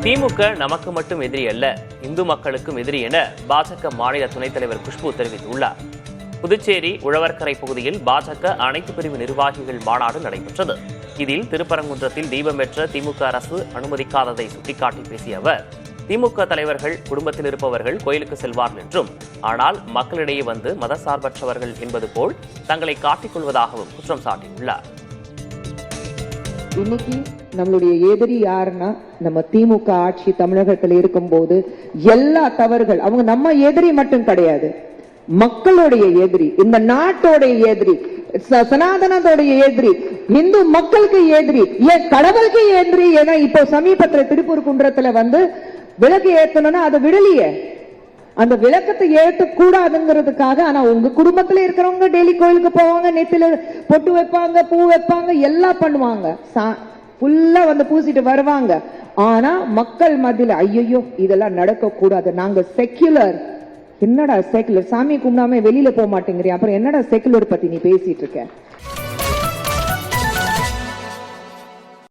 திமுக நமக்கு மட்டும் எதிரி அல்ல, இந்து மக்களுக்கும் எதிரி என பாஜக மாநில துணைத் தலைவர் குஷ்பு தெரிவித்துள்ளார். புதுச்சேரி உழவர்கரை பகுதியில் பாஜக அனைத்து பிரிவு நிர்வாகிகள் மாநாடு நடைபெற்றது. இதில் திருப்பரங்குன்றத்தில் தீபம் ஏற்ற திமுக அரசு அனுமதிக்காததை சுட்டிக்காட்டி பேசிய அவர், திமுக தலைவர்கள் குடும்பத்தில் இருப்பவர்கள் கோயிலுக்கு செல்வார்கள் என்றும், ஆனால் மக்களிடையே வந்து மதசார்பற்றவர்கள் என்பது போல் தங்களை காட்டிக் கொள்வதாகவும் குற்றம் சாட்டியுள்ளார். இன்னைக்கு நம்மளுடைய எதிரி யாருன்னா நம்ம திமுக ஆட்சி தமிழகத்தில் இருக்கும் போது எல்லா தவறுகள் அவங்க நம்ம எதிரி மட்டும் கிடையாது, மக்களுடைய எதிரி, இந்த நாட்டோடைய எதிரி, சனாதனத்தோடைய எதிரி, இந்து மக்களுக்கு எதிரி, கடவுளுக்கு எதிரி. ஏன்னா இப்போ சமீபத்தில் திருப்பூர் குன்றத்துல வந்து விளக்கு ஏத்தணும்னா அதை விடலையே, அந்த விளக்கத்தை ஏற்ற கூடாதுங்கிறதுக்காக. ஆனா உங்க குடும்பத்துல இருக்கிறவங்க டெய்லி கோயிலுக்கு போவாங்க, நெத்தில பொட்டு வைப்பாங்க, பூ வைப்பாங்க, எல்லாம் பண்ணுவாங்க, ஃபுல்லா வந்து பூசிட்டு வருவாங்க. ஆனா மக்கள் மத்தியில ஐயோ இதெல்லாம் நடக்க கூடாது, நாங்க செக்யுலர். என்னடா செக்குலர்? சாமி கும்பிடாம வெளியில போக மாட்டேங்கிறியா, அப்புறம் என்னடா செக்குலர் பத்தி நீ பேசிட்டு இருக்க?